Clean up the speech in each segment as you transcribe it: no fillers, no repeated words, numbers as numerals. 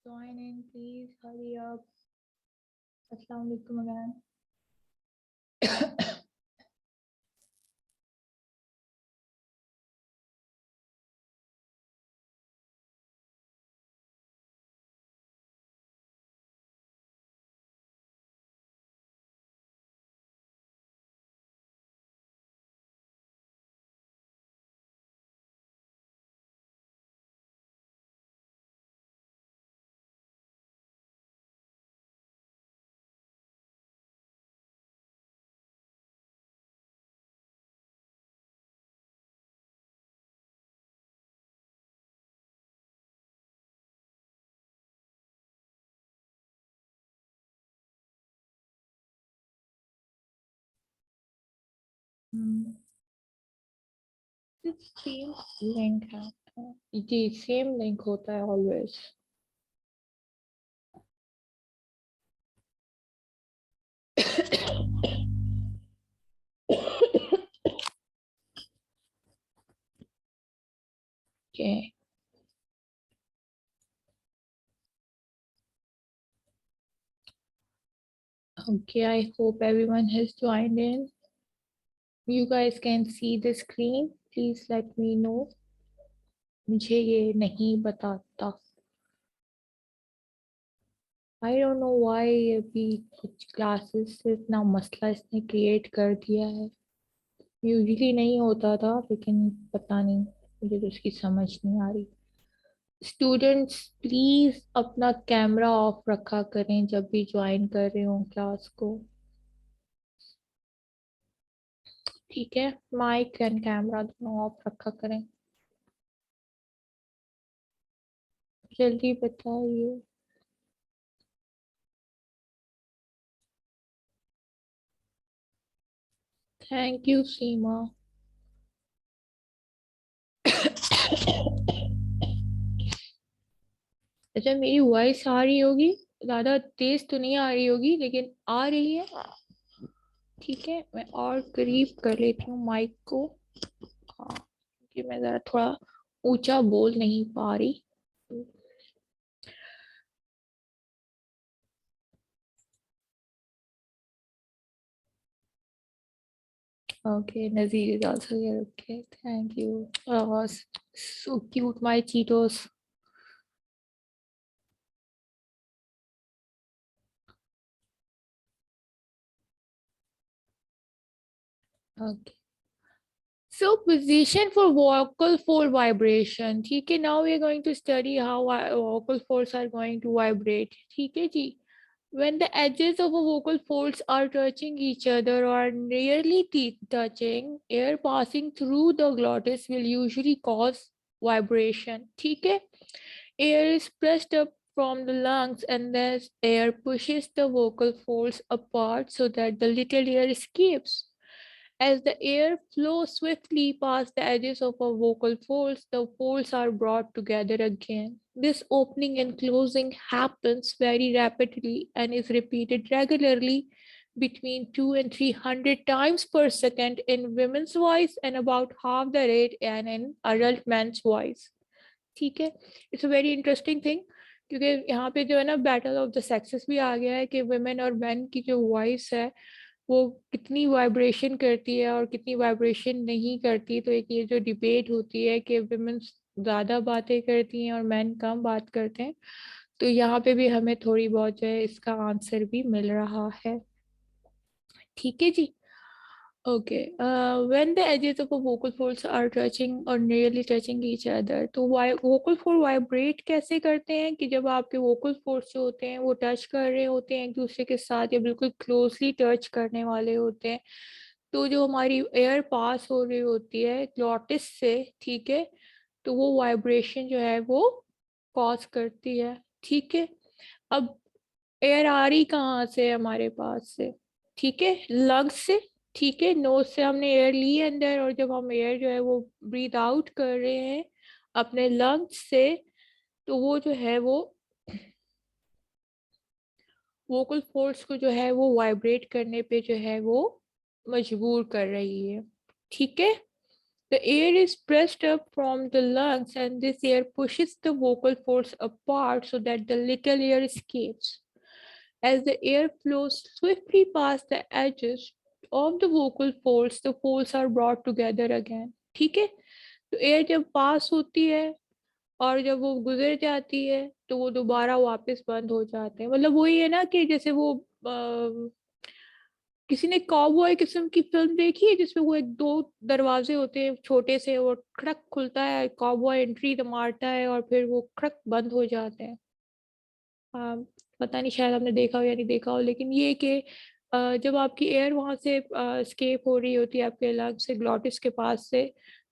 join in, please hurry up. Assalamu alaikum again. Same link है जी, same link होता है always. Okay. Okay, I hope everyone has joined in. You guys can see the screen. Please let me know. मुझे ये नहीं बताता. I don't know why अभी कुछ classes से इतना मसला इसने क्रिएट कर दिया है. यूजुअली नहीं होता था, लेकिन पता नहीं, मुझे तो उसकी समझ नहीं आ रही. स्टूडेंट्स प्लीज अपना कैमरा ऑफ रखा करें जब भी ज्वाइन कर रहे हो क्लास को. ठीक है, माइक एंड कैमरा दोनों ऑफ रखा करें. जल्दी बताइए. थैंक यू सीमा. अच्छा, मेरी वॉइस आ रही होगी. ज्यादा तेज तो नहीं आ रही होगी, लेकिन आ रही है. ठीक है, मैं और करीब कर लेती हूँ माइक को. हाँ, क्योंकि मैं जरा थोड़ा ऊंचा बोल नहीं पा रही. Okay, Nazir is also here. Okay, thank you. Oh, so cute, my Cheetos. Okay. So position for vocal fold vibration. ठीक है, now we are going to study how vocal folds are going to vibrate. ठीक है जी. When the edges of a vocal folds are touching each other or nearly touching, air passing through the glottis will usually cause vibration. ठीक है. Air is pressed up from the lungs and the air pushes the vocal folds apart so that the little air escapes. As the air flows swiftly past the edges of our vocal folds, the folds are brought together again. This opening and closing happens very rapidly and is repeated regularly between 2 and 300 times per second in women's voice and about half the rate and in adult men's voice. ठीक है, it's a very interesting thing, क्योंकि यहाँ पे जो है ना battle of the sexes भी आ गया है कि वुमेन और मैन की जो वॉइस है वो कितनी वाइब्रेशन करती है और कितनी वाइब्रेशन नहीं करती. तो एक ये जो डिबेट होती है कि वुमेन ज़्यादा बातें करती हैं और मैन कम बात करते हैं, तो यहाँ पे भी हमें थोड़ी बहुत जो है इसका आंसर भी मिल रहा है. ठीक है जी. Okay, when the edges of a vocal folds are touching or nearly touching each other, तो vocal fold vibrate कैसे करते हैं कि जब आपके vocal folds जो होते हैं वो टच कर रहे होते हैं एक दूसरे के साथ या बिल्कुल क्लोजली टच करने वाले होते हैं, तो जो हमारी एयर पास हो रही होती है ग्लॉटिस से, ठीक है, तो वो वाइब्रेशन जो है वो कॉज करती है. ठीक है. अब एयर आ रही कहाँ से हमारे पास से? ठीक है, लंग्स से. ठीक है, नोज से हमने एयर ली अंदर, और जब हम एयर जो है वो ब्रीथ आउट कर रहे हैं अपने लंग्स से, तो वो जो है वो वोकल फोर्स को जो है वो वाइब्रेट करने पे जो है वो मजबूर कर रही है. ठीक है. The air is pressed up from the lungs and this air pushes the vocal folds apart so that the little air escapes. As the air flows swiftly past the edges of the folds are brought together again. ठीक है, तो air जब पास होती है और जब वो गुजर जाती है तो वो दोबारा वापस बंद हो जाते हैं। मतलब वही है ना कि जैसे वो किसी ने कॉबॉय किस्म की फिल्म देखी है जिसमें वो एक दो दरवाजे होते हैं छोटे से और खड़क खुलता है, कॉबॉय एंट्री तो मारता है और फिर वो खड़क बंद हो जाते हैं। हाँ, पता नहीं शायद आपने देखा हो या नहीं देखा हो, लेकिन ये कि जब आपकी एयर वहां से स्केप हो रही होती है आपके लंग से ग्लॉटिस के पास से,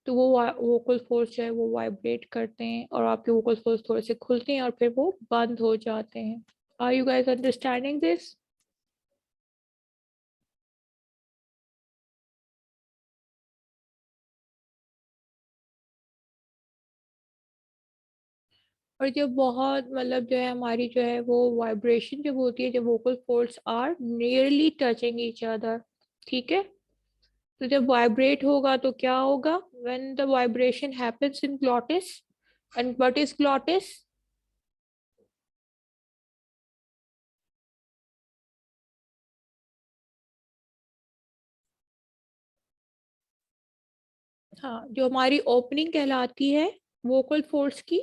तो वो वोकल फोर्स जो है वो वाइब्रेट करते हैं और आपके वोकल फोर्स थोड़े से खुलते हैं और फिर वो बंद हो जाते हैं। Are you guys understanding this? और जब बहुत मतलब जो है हमारी जो है वो वाइब्रेशन जब होती है, जब vocal force are nearly touching each other, ठीक है, तो जब वाइब्रेट होगा तो क्या होगा? When the vibration happens in glottis, and what is glottis? हाँ, जो हमारी ओपनिंग कहलाती है वोकल फोर्स की,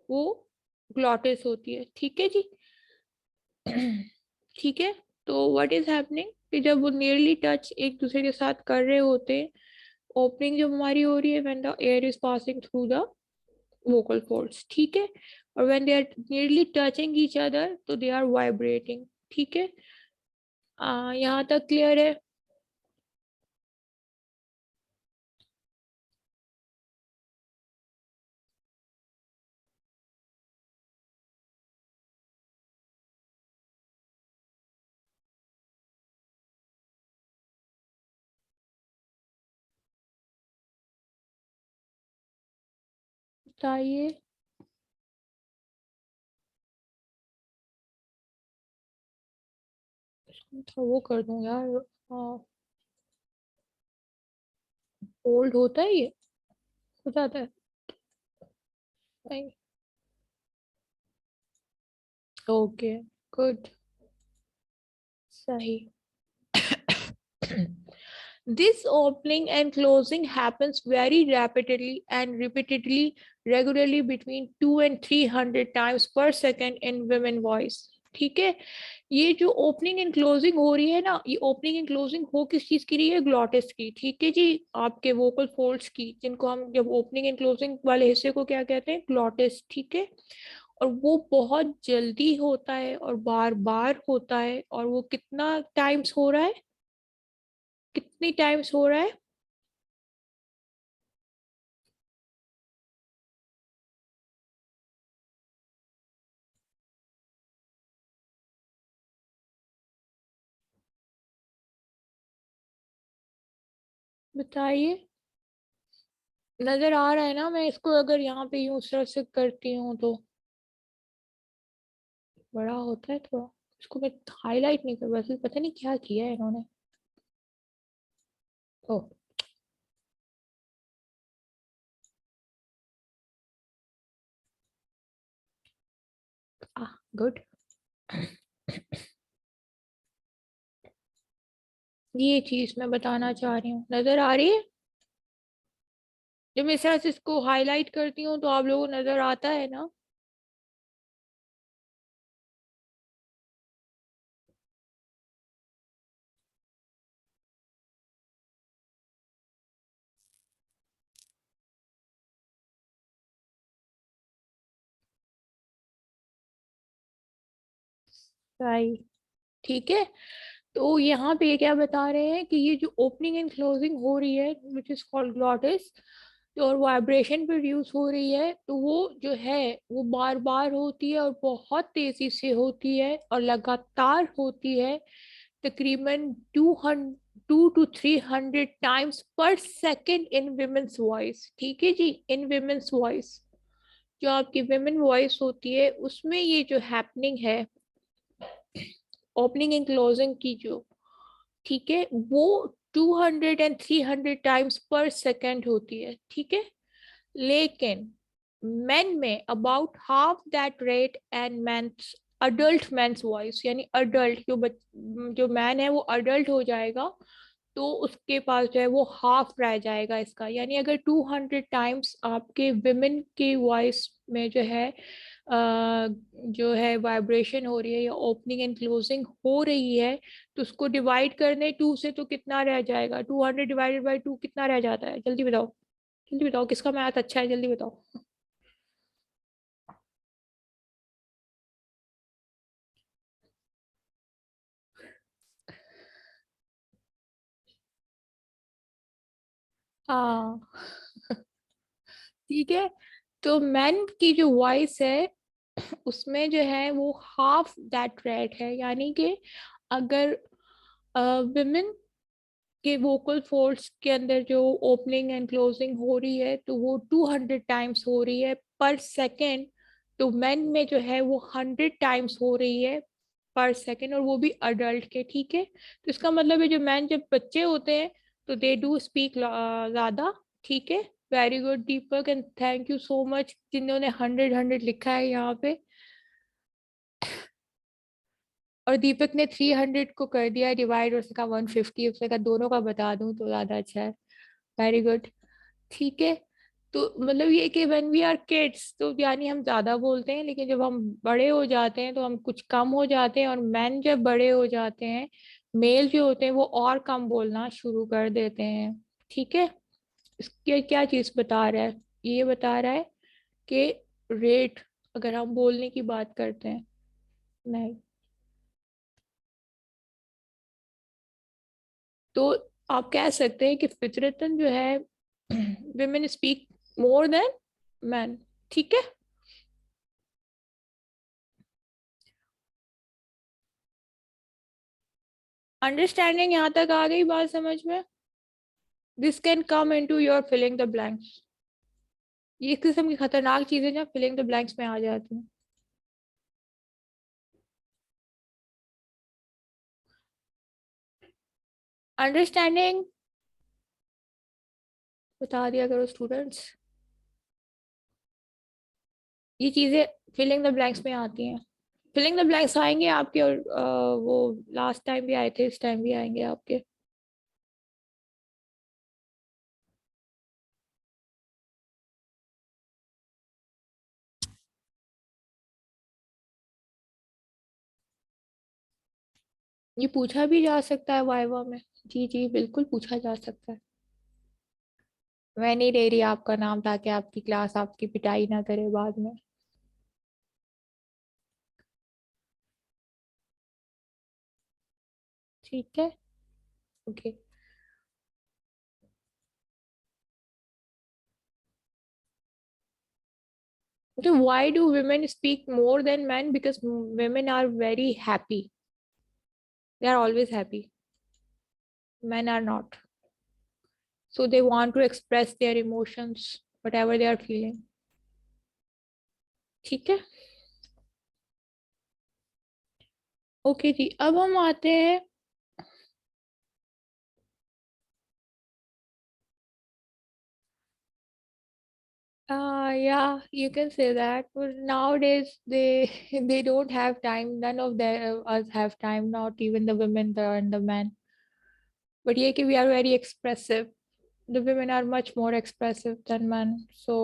वो ग्लॉटिस होती है, ठीक है जी। ठीक है, तो व्हाट इज हैपनिंग कि जब वो नियरली टच एक दूसरे के साथ कर रहे होते हैं, ओपनिंग जब हमारी हो रही है when the air is passing through the vocal folds, ठीक है, और when they are nearly touching each other तो they are vibrating, ठीक है। यहाँ तक क्लियर है? बताइए। तो वो कर दूं यार, ओल्ड होता है ये, हो जाता है? नहीं। ओके, गुड, सही। This opening and closing happens very rapidly and repeatedly, regularly between 2 and 300 times per second in women voice, ठीक है। ये जो ओपनिंग एंड क्लोजिंग हो रही है ना, ये ओपनिंग एंड क्लोजिंग हो किस चीज की रही है? ग्लॉटिस की, ठीक है जी, आपके वोकल फोल्ड्स की, जिनको हम जब ओपनिंग एंड क्लोजिंग वाले हिस्से को क्या कहते हैं? ग्लॉटिस, ठीक है। और वो बहुत जल्दी होता है और बार बार होता है, और वो कितना टाइम्स हो रहा है? कितनी टाइम्स हो रहा है? बताइए। नजर आ रहा है ना? मैं इसको अगर यहाँ पे यूं इस तरह से करती हूँ तो बड़ा होता है थोड़ा। इसको मैं हाईलाइट नहीं कर, वैसे पता नहीं क्या किया है इन्होंने। ओह, गुड। ये चीज मैं बताना चाह रही हूँ, नजर आ रही है? जब मैं इस तरह से इसको हाईलाइट करती हूँ तो आप लोगों को नजर आता है ना? राइट, ठीक है। तो यहाँ पे ये क्या बता रहे हैं कि ये जो ओपनिंग एंड क्लोजिंग हो रही है विच इज कॉल्ड ग्लॉटिस, और वाइब्रेशन प्रोड्यूस हो रही है, तो वो जो है वो बार बार होती है और बहुत तेजी से होती है और लगातार होती है, तकरीबन 2 to 300 टाइम्स पर सेकेंड इन विमेन्स वॉइस, ठीक है जी, इन विमेन्स वॉइस। जो आपकी विमेन वॉइस होती है उसमें ये जो हैपनिंग है ओपनिंग एंड क्लोजिंग की जो, ठीक है, वो 200 and 300 टाइम्स पर सेकेंड होती है, ठीक है। लेकिन मेन में about half that rate and men's adult men's voice, यानी अडल्ट जो मैन है वो अडल्ट हो जाएगा तो उसके पास जो है वो हाफ रह जाएगा इसका। यानी अगर 200 टाइम्स आपके विमेन की वॉइस में जो है वाइब्रेशन हो रही है या ओपनिंग एंड क्लोजिंग हो रही है, तो उसको डिवाइड करने 2 से तो कितना रह जाएगा, 200 डिवाइडेड बाई 2 कितना रह जाता है, जल्दी बताओ, जल्दी बताओ, किसका मैथ अच्छा है, जल्दी बताओ। हाँ ठीक है। तो मैन की जो वॉइस है उसमें जो है वो हाफ दैट रेट है, यानी कि अगर विमेन के वोकल फोर्स के अंदर जो ओपनिंग एंड क्लोजिंग हो रही है तो वो 200 टाइम्स हो रही है पर सेकेंड, तो मेन में जो है वो 100 टाइम्स हो रही है पर सेकेंड, और वो भी अडल्ट के, ठीक है। तो इसका मतलब है जो मैन जब बच्चे होते हैं तो दे डू स्पीक ज्यादा, ठीक है। Very good Deepak, and thank you so much जिन्होंने 100 लिखा है यहाँ पे। और दीपक ने 300 को कर दिया डिवाइड, और उसने कहा 150, उसने कहा दोनों का बता दूं तो ज्यादा अच्छा है। वेरी गुड, ठीक है। तो मतलब ये कि व्हेन वी आर किड्स तो यानी हम ज्यादा बोलते हैं, लेकिन जब हम बड़े हो जाते हैं तो हम कुछ कम हो जाते हैं, और मैन जब बड़े हो जाते हैं, मेल जो होते हैं वो और कम बोलना शुरू कर देते हैं, ठीक है। इसके क्या चीज बता रहा है, ये बता रहा है कि रेट, अगर हम बोलने की बात करते हैं, नहीं, तो आप कह सकते हैं कि फितरतन जो है women speak more than man, ठीक है। अंडरस्टैंडिंग यहाँ तक आ गई बात समझ में? This can come into your filling the blanks. ये एक किस्म की खतरनाक चीजें जो फिलिंग द ब्लैंक्स में आ जाती हैं। अंडरस्टैंडिंग बता दिया करो स्टूडेंट्स, ये चीजें फिलिंग द ब्लैंक्स में आती हैं। फिलिंग द ब्लैंक्स आएंगे आपके, और वो लास्ट टाइम भी आए थे, इस टाइम भी आएंगे आपके। ये पूछा भी जा सकता है वाइवा में, जी जी बिल्कुल पूछा जा सकता है। मैं नहीं ले रही आपका नाम ताकि आपकी क्लास आपकी पिटाई ना करे बाद में। ठीक है, okay. So why do women speak more than men? Because women are very happy. They are always happy. Men are not. So they want to express their emotions, whatever they are feeling. ठीक है, okay जी। अब हम आते हैं, yeah, you can say that. But nowadays, they don't have time. None of us have time. Not even the women and the men. But yeah, कि we are very expressive. The women are much more expressive than men. So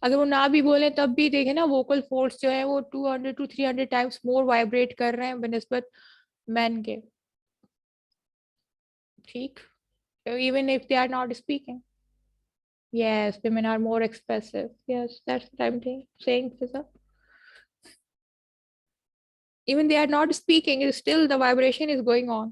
अगर वो ना भी बोले तब भी देखे ना, वोकल फोर्स जो है वो 200 to 300 टाइम्स मोर वाइब्रेट कर रहे हैं बनस्बत मैन के, ठीक। Even if they are not speaking, yes, women are more expressive, yes, that's what I'm saying, Fiza. Even they are not speaking, it's still the vibration is going on.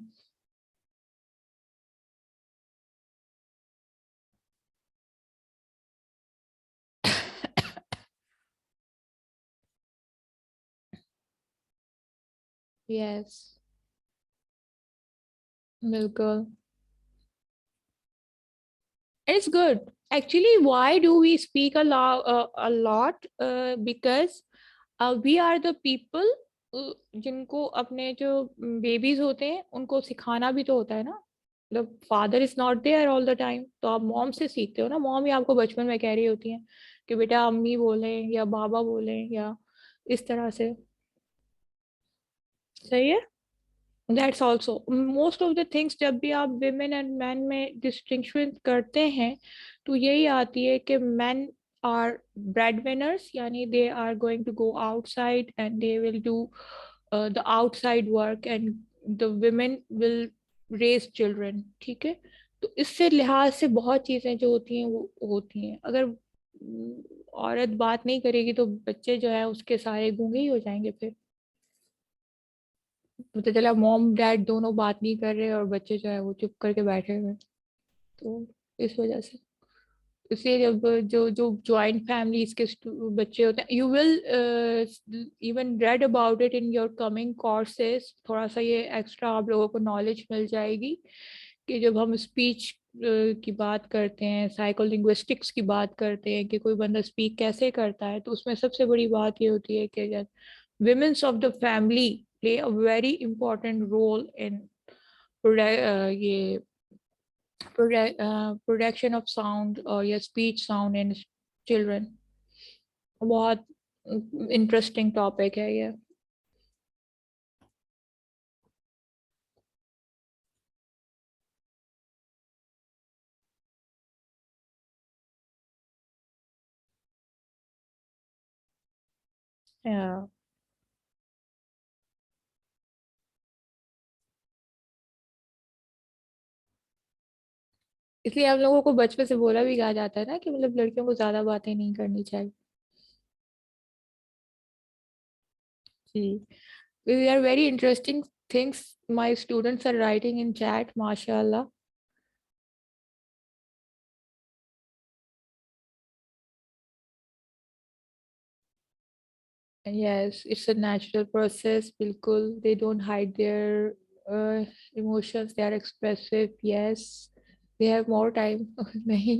Yes, बिल्कुल, it's good. Actually, why do we speak a lot? Because we are the people जिनको अपने जो babies होते हैं उनको सिखाना भी तो होता है ना। मतलब father is not there all the time, तो आप मॉम से सीखते हो ना, मॉम ही आपको बचपन में कह रही होती है कि बेटा अम्मी बोले या बाबा बोले या इस तरह से। सही है। That's also most of the things, जब भी आप विमेन एंड मैन में डिस्टिंक्शन करते हैं तो यही आती है कि मैन आर ब्रेड विनर्स, यानी they are going to go outside and they will do the outside work and the women will raise children. ठीक है, तो इससे लिहाज से बहुत चीजें जो होती हैं वो होती हैं। अगर औरत बात नहीं करेगी तो बच्चे जो है उसके सारे गूंगे ही हो जाएंगे फिर। पता चला मॉम डैड दोनों बात नहीं कर रहे और बच्चे जो है वो चुप करके बैठे हुए हैं। तो इस वजह से, इसलिए जब जो जो ज्वाइंट फैमिलीज के बच्चे होते हैं, you will even read about it in your coming courses, थोड़ा सा ये एक्स्ट्रा आप लोगों को नॉलेज मिल जाएगी कि जब हम स्पीच की बात करते हैं, साइको लिंग्विस्टिक्स की बात करते हैं कि कोई बंदा स्पीक कैसे करता है, तो उसमें सबसे बड़ी बात ये होती है कि जब women's of the family play a very important role in ये प्रोडक्शन ऑफ साउंड और या स्पीच साउंड इन चिल्ड्रन। बहुत इंटरेस्टिंग टॉपिक है ये। Yeah. इसलिए हम लोगों को बचपन से बोला भी कहा जाता है ना कि मतलब लड़कियों को ज्यादा बातें नहीं करनी चाहिए। जी, we are very interesting things my students are writing in chat, माशाल्लाह। Yes, it's a natural process. बिल्कुल, they don't hide their emotions. They are expressive. Yes, they have more time. नहीं.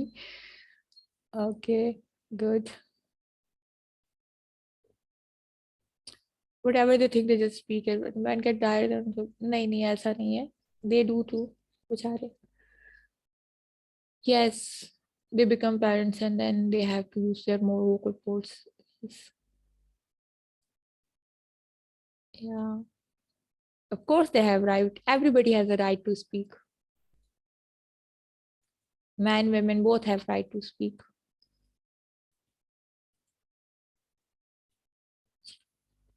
Okay, good. Whatever they think, they just speak it. But men get tired and तो नहीं नहीं ऐसा नहीं है. They do too. बेचारे. Yes, they become parents and then they have to use their more vocal folds. Yes. Yeah. Of course, they have right. Everybody has a right to speak. Men, women both have right to speak.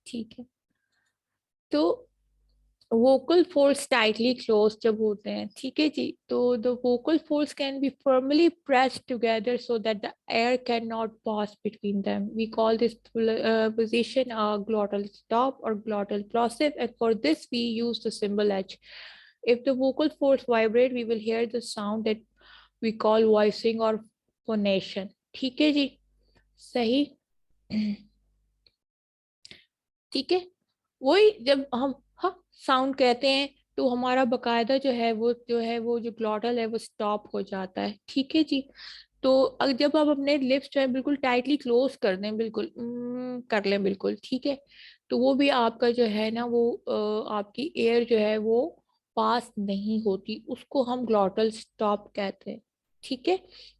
ठीक है. तो vocal folds tightly close जब होते हैं, ठीक है जी, तो the vocal folds can be firmly pressed together so that the air can not pass between them. We call this position a glottal stop और glottal process, and for this we use the symbol H. if the vocal folds vibrate we will hear the sound that we call voicing or phonation। ठीक है जी, सही। ठीक है, वही जब हम हाँ साउंड कहते हैं तो हमारा बकायदा जो है वो जो ग्लॉटल है वो स्टॉप हो जाता है। ठीक है जी, तो अगर जब आप अपने लिप्स जो है बिल्कुल टाइटली क्लोज कर दें, बिल्कुल कर लें बिल्कुल, ठीक है, तो वो भी आपका जो है ना वो आपकी एयर जो है वो पास नहीं होती, उसको हम ग्लॉटल स्टॉप कहते हैं। ठीक है,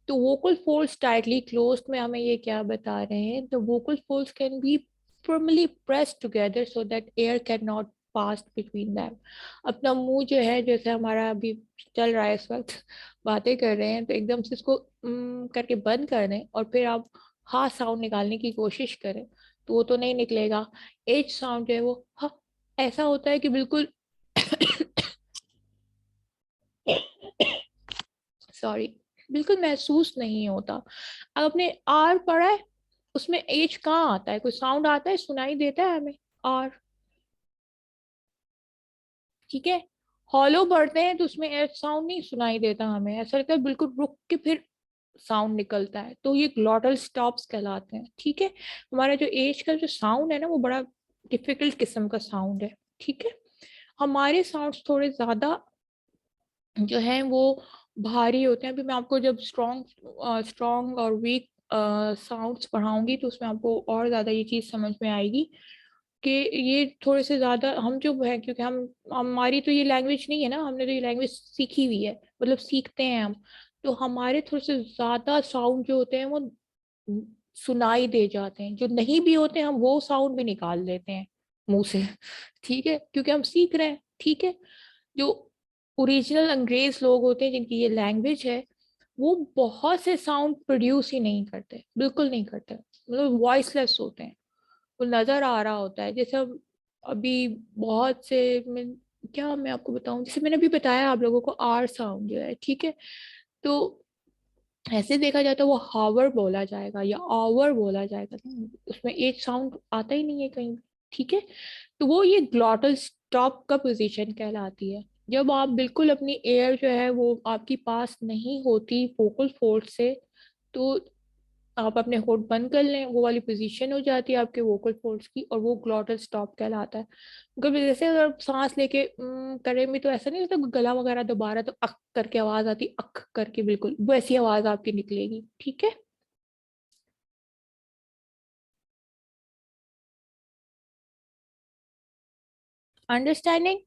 तो वोकल फोल्ड्स टाइटली क्लोज्ड में हमें ये क्या बता रहे हैं, the vocal folds can B firmly pressed together so that air cannot pass between them। अपना मुंह जो है जैसे हमारा अभी चल रहा है इस वक्त, बातें कर रहे हैं, तो एकदम से इसको करके बंद कर दें और फिर आप हा साउंड निकालने की कोशिश करें तो वो तो नहीं निकलेगा। एच साउंड जो है वो हा ऐसा होता है कि बिल्कुल सॉरी, बिल्कुल महसूस नहीं होता। अब आपने आर पढ़ा है, उसमें एच कहाँ आता है, कोई साउंड आता है, सुनाई देता है हमें आर? ठीक है, हॉलो पढ़ते हैं तो उसमें एच साउंड नहीं सुनाई देता हमें, ऐसा लगता है बिल्कुल रुक के फिर साउंड निकलता है, तो ये ग्लॉटल स्टॉप्स कहलाते हैं। ठीक है, हमारा जो एज का जो साउंड है ना वो बड़ा डिफिकल्ट किस्म का साउंड है। ठीक है, हमारे साउंड्स थोड़े ज्यादा जो है वो भारी होते हैं। अभी मैं आपको जब स्ट्रॉन्ग और वीक साउंड्स पढ़ाऊंगी तो उसमें आपको और ज्यादा ये चीज समझ में आएगी कि ये थोड़े से ज्यादा हम जो है, क्योंकि हम हमारी तो ये लैंग्वेज नहीं है ना, हमने तो ये लैंग्वेज सीखी हुई है, मतलब सीखते हैं हम, तो हमारे थोड़े से ज्यादा साउंड जो होते हैं वो सुनाई दे जाते हैं, जो नहीं भी होते हैं हम वो साउंड भी निकाल देते हैं मुंह से। ठीक है, क्योंकि हम सीख रहे हैं। ठीक है, जो ओरिजिनल अंग्रेज लोग होते हैं जिनकी ये लैंग्वेज है, वो बहुत से साउंड प्रोड्यूस ही नहीं करते, बिल्कुल नहीं करते, मतलब वॉइसलेस होते हैं, वो नजर आ रहा होता है। जैसे अब अभी बहुत से क्या मैं आपको बताऊं, जैसे मैंने अभी बताया आप लोगों को आर साउंड जो है, ठीक है, तो ऐसे देखा जाए तो वो हावर बोला जाएगा या आवर बोला जाएगा, उसमें एच साउंड आता ही नहीं है कहीं भी। ठीक है, तो वो ये ग्लॉटल स्टॉप का पोजीशन कहलाती है। जब आप बिल्कुल अपनी एयर जो है वो आपकी पास नहीं होती वोकल फोर्स से, तो आप अपने होठ बंद कर लें, वो वाली पोजीशन हो जाती है आपके वोकल फोर्स की, और वो ग्लॉटल स्टॉप कहलाता है। कभी जैसे अगर आप सांस लेके करें भी तो ऐसा नहीं होता, गला वगैरह दबा रहा तो अक करके आवाज आती, अक करके बिल्कुल वैसी आवाज आपकी निकलेगी। ठीक है, अंडरस्टैंडिंग।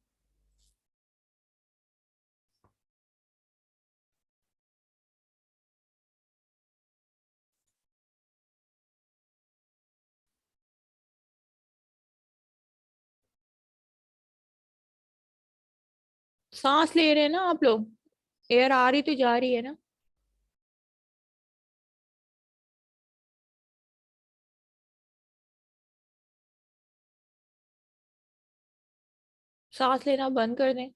सांस ले रहे हैं ना आप लोग, एयर आ रही तो जा रही है ना। सांस लेना बंद कर दें।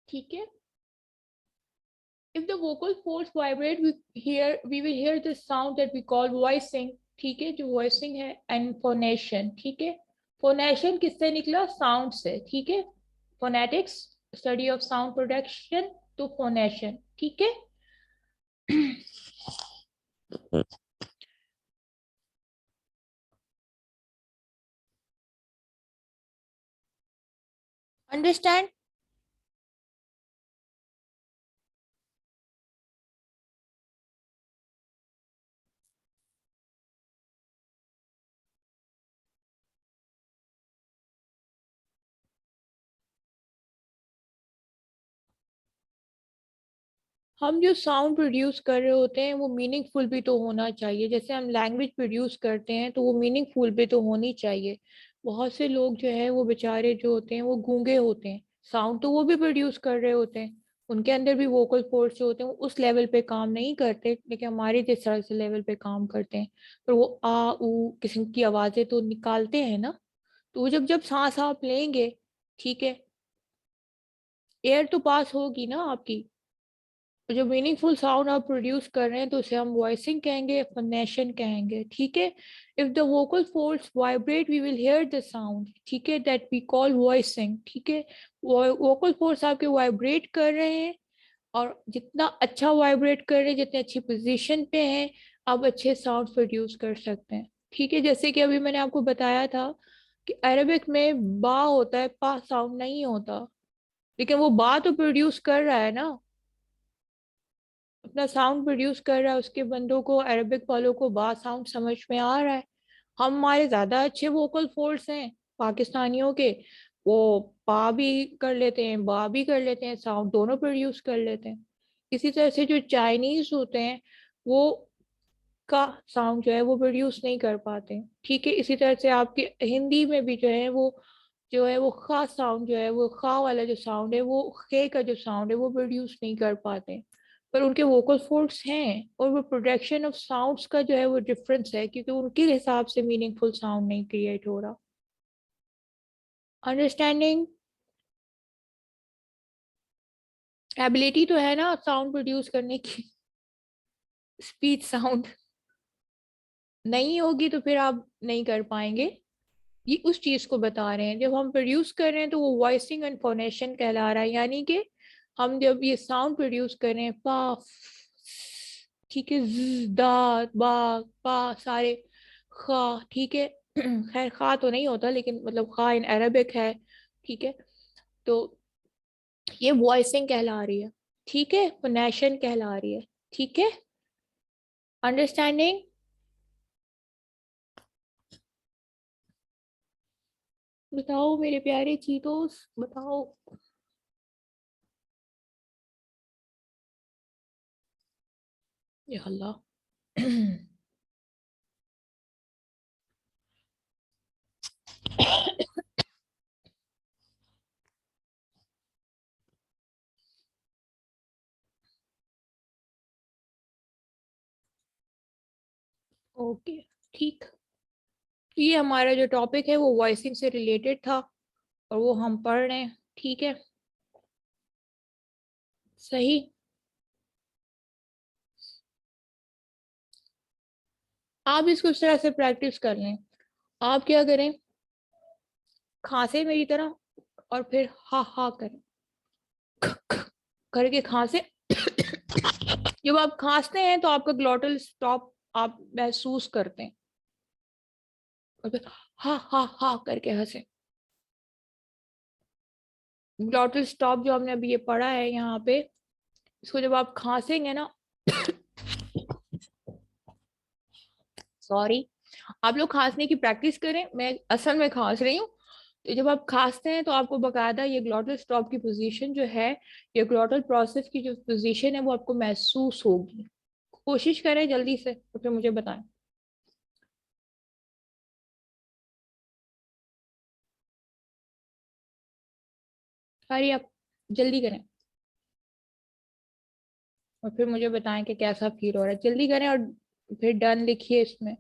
ठीक है, if the vocal folds vibrate we will hear the sound that we call voicing। ठीक है, जो voicing है, and phonation। ठीक है, phonation किससे निकला, साउंड से। ठीक है, phonetics study of sound production, तो phonation। ठीक है, अंडरस्टैंड। हम जो साउंड प्रोड्यूस कर रहे होते हैं वो मीनिंगफुल भी तो होना चाहिए, जैसे हम लैंग्वेज प्रोड्यूस करते हैं तो वो मीनिंगफुल भी तो होनी चाहिए। बहुत से लोग जो है वो बेचारे जो होते हैं वो गूंगे होते हैं, साउंड तो वो भी प्रोड्यूस कर रहे होते हैं, उनके अंदर भी वोकल फोर्स जो होते हैं वो उस लेवल पे काम नहीं करते, लेकिन हमारे जिस तरह से लेवल पे काम करते हैं, तो वो आ ऊ किस्म की आवाजें तो निकालते हैं ना। तो वो जब जब सांस आप लेंगे, ठीक है, एयर तो पास होगी ना आपकी, तो जो मीनिंगफुल साउंड आप प्रोड्यूस कर रहे हैं तो उसे हम वॉइसिंग कहेंगे, फोनेशन कहेंगे। ठीक है, if the vocal folds vibrate we will hear the sound, ठीक है, दैट वी कॉल वॉइसिंग। ठीक है, वोकल फोर्स आपके वाइब्रेट कर रहे हैं, और जितना अच्छा वाइब्रेट कर रहे हैं, जितने अच्छी पोजीशन पे हैं, आप अच्छे साउंड प्रोड्यूस कर सकते हैं। ठीक है, जैसे कि अभी मैंने आपको बताया था कि अरेबिक में बा होता है, पा साउंड नहीं होता, लेकिन वो बा तो प्रोड्यूस कर रहा है ना, अपना साउंड प्रोड्यूस कर रहा है, उसके बंदों को, अरबिक वालों को बा साउंड समझ में आ रहा है। हमारे ज्यादा अच्छे वोकल फोर्स हैं पाकिस्तानियों के, वो पा भी कर लेते हैं, बा भी कर लेते हैं, साउंड दोनों प्रोड्यूस कर लेते हैं। इसी तरह से जो चाइनीज होते हैं वो का साउंड जो है वो प्रोड्यूस नहीं कर पाते। ठीक है, इसी तरह से आपके हिंदी में भी जो है वो खा साउंड जो है, वो खा वाला जो साउंड है, वो खे का जो साउंड है वो प्रोड्यूस नहीं कर पाते, पर उनके वोकल फोर्स हैं, और वो प्रोडक्शन ऑफ साउंड्स का जो है वो डिफरेंस है, क्योंकि उनके हिसाब से मीनिंगफुल साउंड नहीं क्रिएट हो रहा। अंडरस्टैंडिंग। एबिलिटी तो है ना साउंड प्रोड्यूस करने की, स्पीच साउंड। नहीं होगी तो फिर आप नहीं कर पाएंगे। ये उस चीज को बता रहे हैं, जब हम प्रोड्यूस कर रहे हैं तो वो वॉइसिंग एंड फोनेशन कहला रहा है, यानी कि हम जब ये साउंड प्रोड्यूस कर रहे हैं, पा, ठीक है, दा, बा, पा, सारे, खा, ठीक है। खैर खा तो नहीं होता, लेकिन मतलब खा इन अरबिक है, ठीक है। तो ये वॉइसिंग कहला रही है, ठीक है, फोनेशन कहला रही है, ठीक है। अंडरस्टैंडिंग? बताओ मेरे प्यारे चीतोस, बताओ। या अल्लाह। ओके, ठीक। ये हमारा जो टॉपिक है वो वॉइसिंग से रिलेटेड था, और वो हम पढ़ रहे हैं, ठीक है। सही। आप इसको इस तरह से प्रैक्टिस कर लें। आप क्या करें, खांसे मेरी तरह, और फिर हा हा करें, करके खांसे। जब आप खांसते हैं तो आपका ग्लॉटल स्टॉप आप महसूस करते हैं, और फिर हा हा हा करके हंसे। ग्लॉटल स्टॉप जो हमने अभी ये पढ़ा है यहाँ पे, इसको जब आप खांसेंगे ना, सॉरी, आप लोग खांसने की प्रैक्टिस करें, मैं असल में खांस रही हूँ। तो जब आप खांसते हैं तो आपको बकायदा ये ग्लॉटल स्टॉप की पोजीशन जो है, ये ग्लॉटल प्रोसेस की जो पोजीशन है वो आपको महसूस होगी। कोशिश करें जल्दी से, तो फिर मुझे बताएं। सारी आप जल्दी करें, और फिर मुझे बताएं कि कैसा फील हो रहा है। जल्दी करें, और फिर डन लिखिए इसमें।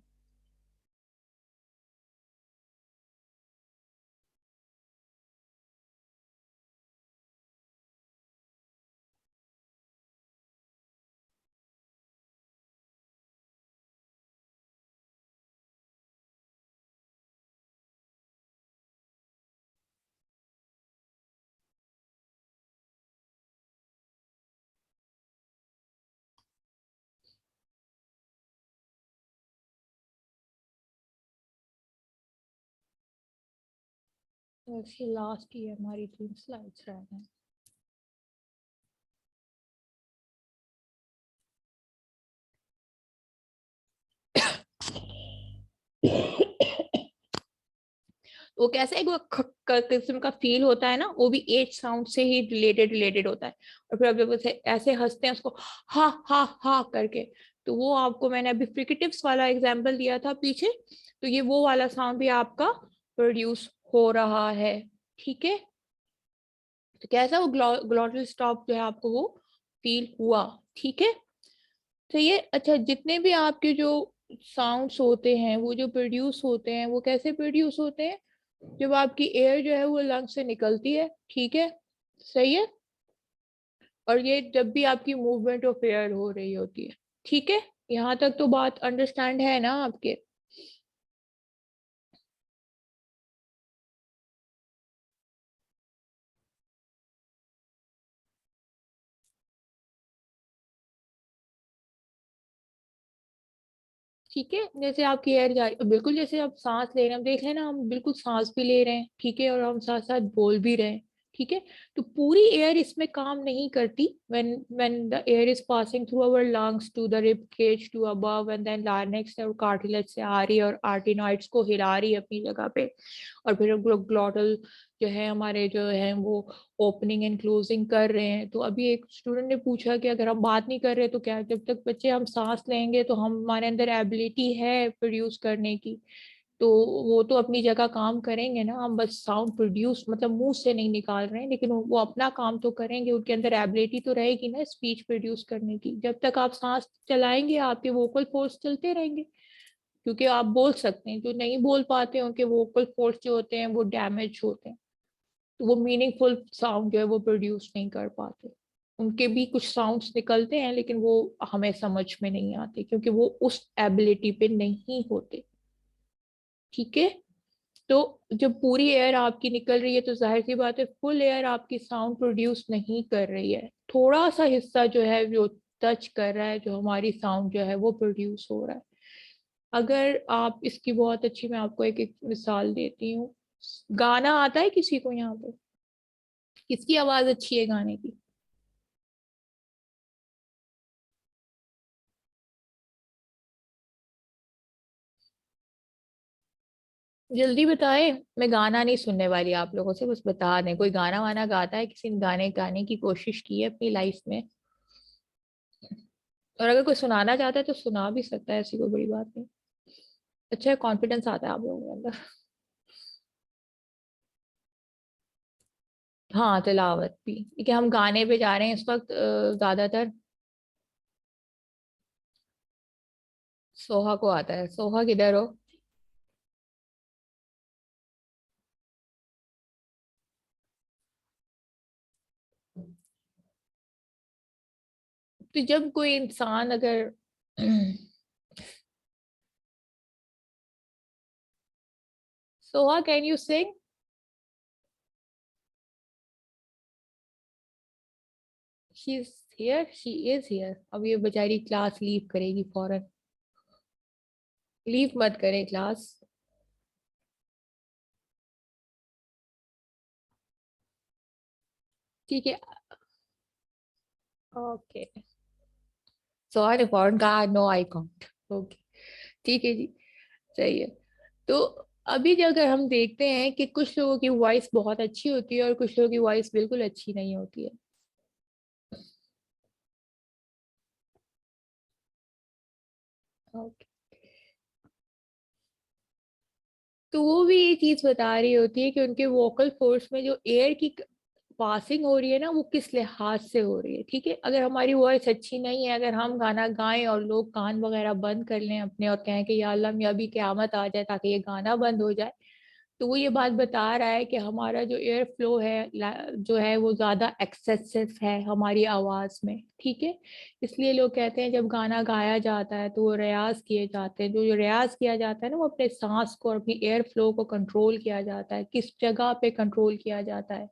तो इसकी लास्ट की हमारी 3 स्लाइड्स रह गए। वो कैसे एक वो किस्म का फील होता है ना, वो भी एच साउंड से ही रिलेटेड होता है। और फिर अब जब उसे ऐसे हंसते हैं उसको हा हा हा करके, तो वो आपको मैंने अभी फ्रिकेटिव्स वाला एग्जांपल दिया था पीछे, तो ये वो वाला साउंड भी आपका प्रोड्यूस हो रहा है, ठीक है। तो कैसा वो ग्लॉटल स्टॉप जो है आपको वो फील हुआ, ठीक है। तो ये अच्छा, जितने भी आपके जो साउंड्स होते हैं वो जो प्रोड्यूस होते हैं, वो कैसे प्रोड्यूस होते हैं, जब आपकी एयर जो है वो लंग से निकलती है, ठीक है, सही है। और ये जब भी आपकी मूवमेंट ऑफ एयर हो रही होती है, ठीक है। यहाँ तक तो बात अंडरस्टैंड है ना आपके? ठीक है, जैसे आपकी एयर जा रही, बिल्कुल जैसे आप सांस ले रहे हैं, हम देख लेना, हम बिल्कुल सांस भी ले रहे हैं, ठीक है, और हम साथ साथ बोल भी रहे हैं, ठीक है। तो पूरी एयर इसमें काम नहीं करती। when the air is passing through our lungs to the rib cage to above and then larynx और कार्टिलेज से आ रही है और आर्टिनॉइड्स को हिला रही है अपनी जगह पे, और फिर ग्लॉटल जो है हमारे जो है वो ओपनिंग एंड क्लोजिंग कर रहे हैं। तो अभी एक स्टूडेंट ने पूछा कि अगर हम बात नहीं कर रहे तो क्या, जब तक बच्चे हम सांस लेंगे तो हम हमारे अंदर एबिलिटी है प्रोड्यूस करने की, तो वो तो अपनी जगह काम करेंगे ना। हम बस साउंड प्रोड्यूस मतलब मुंह से नहीं निकाल रहे हैं, लेकिन वो अपना काम तो करेंगे, उनके अंदर एबिलिटी तो रहेगी ना स्पीच प्रोड्यूस करने की। जब तक आप सांस चलाएंगे आपके वोकल फोर्स चलते रहेंगे, क्योंकि आप बोल सकते हैं। जो नहीं बोल पाते उनके वोकल फोर्स जो होते हैं वो डैमेज होते हैं, तो वो मीनिंगफुल साउंड जो है वो प्रोड्यूस नहीं कर पाते। उनके भी कुछ साउंड्स निकलते हैं लेकिन वो हमें समझ में नहीं आते क्योंकि वो उस एबिलिटी पे नहीं होते। ठीक है। तो जब पूरी एयर आपकी निकल रही है तो जाहिर सी बात है फुल एयर आपकी साउंड प्रोड्यूस नहीं कर रही है, थोड़ा सा हिस्सा जो है जो टच कर रहा है, जो हमारी साउंड जो है वो प्रोड्यूस हो रहा है। अगर आप इसकी बहुत अच्छी, मैं आपको एक एक मिसाल देती हूँ। गाना आता है किसी को यहाँ पे? किसकी आवाज अच्छी है गाने की? जल्दी बताए, मैं गाना नहीं सुनने वाली आप लोगों से, बस बता दें कोई गाना वाना गाता है, किसी ने गाने गाने की कोशिश की है अपनी लाइफ में? और अगर कोई सुनाना चाहता है तो सुना भी सकता है, ऐसी कोई बड़ी बात नहीं। अच्छा कॉन्फिडेंस आता है आप लोगों के अंदर। हाँ तिलावत भी ठीक है, हम गाने पे जा रहे हैं इस वक्त ज्यादातर। सोहा को आता है, सोहा किधर हो? तो जब कोई इंसान अगर Soha can you sing? She is here, she is here. अब ये बेचारी क्लास लीव करेगी फौरन। लीव मत करे क्लास। ठीक है। ओके। सॉरी फॉरन का नो आई कांट। ओके। ठीक है जी। सही है। तो अभी जो अगर हम देखते हैं कि कुछ लोगों की वॉइस बहुत अच्छी होती है और कुछ लोगों की वॉइस बिल्कुल अच्छी नहीं होती है। ओके। तो वो भी ये चीज बता रही होती है कि उनके वोकल फोर्स में जो एयर की पासिंग हो रही है ना, वो किस लिहाज से हो रही है। ठीक है, अगर हमारी वॉइस अच्छी नहीं है, अगर हम गाना गाएं और लोग कान वगैरह बंद कर लें अपने और कहें कि या अल्लाह मियां अभी क़यामत आ जाए ताकि ये गाना बंद हो जाए, तो वो ये बात बता रहा है कि हमारा जो एयर फ्लो है जो है वो ज्यादा एक्सेसिव है हमारी आवाज में। ठीक है। इसलिए लोग कहते हैं जब गाना गाया जाता है तो वो रियाज किए जाते हैं, जो रियाज किया जाता है ना वो अपने सांस को और अपनी एयर फ्लो को कंट्रोल किया जाता है। किस जगह पे कंट्रोल किया जाता है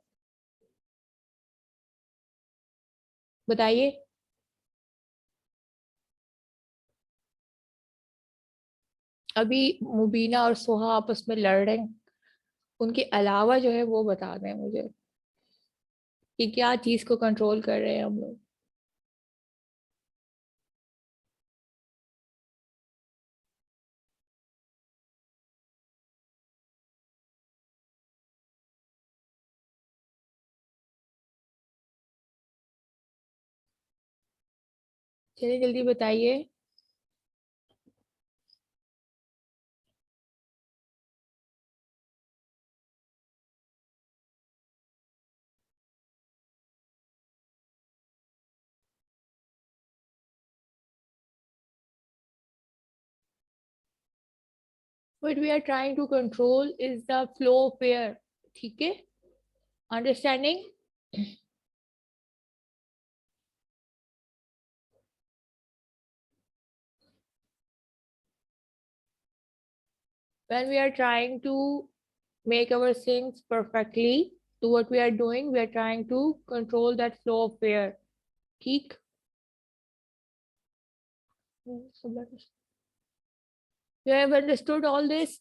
बताइए? अभी मुबीना और सोहा आपस में लड़ रहे हैं, उनके अलावा जो है वो बता दें मुझे कि क्या चीज को कंट्रोल कर रहे हैं हम लोग। चलिए जल्दी बताइए। What we are trying to control is the flow of air. ठीक है? Understanding? When we are trying to make our things perfectly, so what we are doing, we are trying to control that flow of air. ठीक? You have understood all this?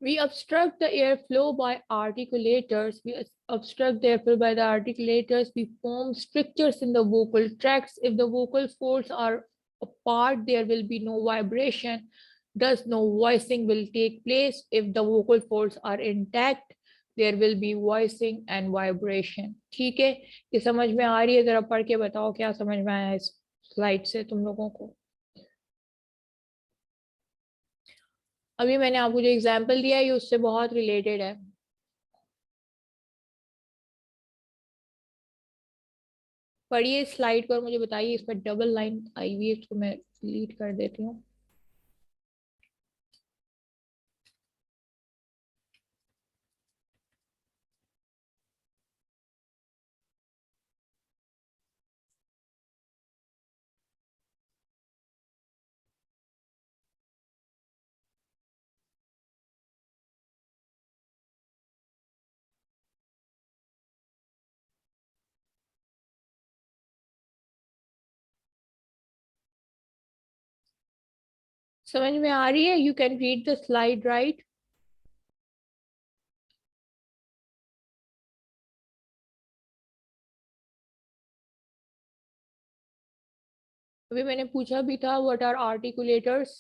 We obstruct the airflow by articulators. We obstruct the airflow by the articulators. We form strictures in the vocal tracts. If the vocal folds are apart, there will be no vibration. Thus, no voicing will take place. If the vocal folds are intact, there will be voicing and vibration. ठीक है? ये समझ में आ रही है? जरा पढ़ के बताओ क्या समझ में आया इस स्लाइड से तुम लोगों को। अभी मैंने आपको जो एग्जाम्पल दिया है ये उससे बहुत रिलेटेड है। पढ़िए स्लाइड पर, मुझे बताइए। इस पर डबल लाइन आई हुई है, इसको मैं डिलीट कर देती हूँ। समझ में आ रही है? You can read the slide, right? अभी मैंने पूछा भी था, व्हाट आर आर्टिकुलेटर्स,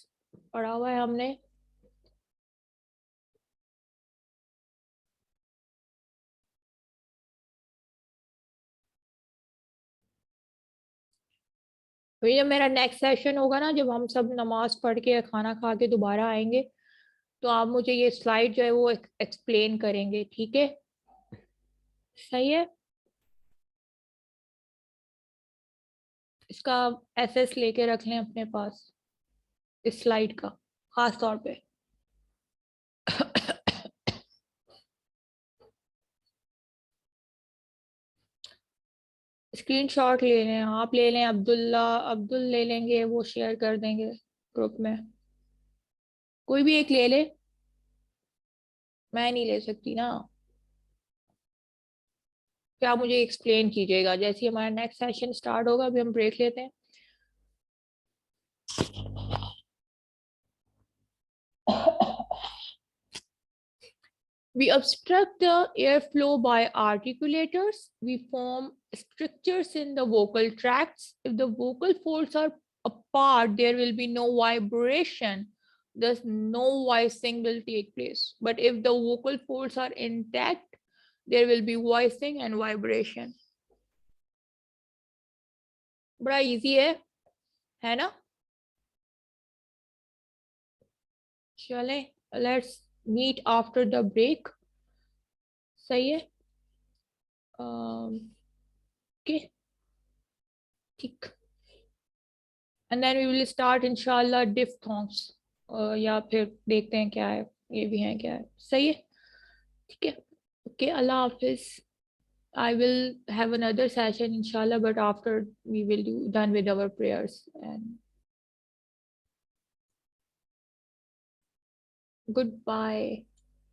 पढ़ा हुआ है हमने। वही जब मेरा नेक्स्ट सेशन होगा ना, जब हम सब नमाज पढ़ के या खाना खा के दोबारा आएंगे, तो आप मुझे ये स्लाइड जो है वो एक्सप्लेन करेंगे, ठीक है? सही है। इसका एसएस लेके रख लें अपने पास, इस स्लाइड का खास तौर पे। स्क्रीनशॉट ले लें, आप ले लें, अब्दुल्ला अब्दुल ले लेंगे, वो शेयर कर देंगे ग्रुप में। कोई भी एक ले ले, मैं नहीं ले सकती ना। फिर आप मुझे एक्सप्लेन कीजिएगा जैसे ही हमारा नेक्स्ट सेशन स्टार्ट होगा। अभी हम ब्रेक लेते हैं। We obstruct the airflow by articulators. We form strictures in the vocal tracts. If the vocal folds are apart, there will be no vibration. Thus, no voicing will take place. But if the vocal folds are intact, there will be voicing and vibration. बड़ा easy है ना? चले, let's meet after the break. सही है? Okay, ठीक। And then we will start इंशाल्लाह diphthongs, या फिर देखते हैं क्या है, ये भी है क्या है। सही है? ठीक है। Okay, Allah Hafiz. I will have another session inshallah, but after we will do done with our prayers. And goodbye.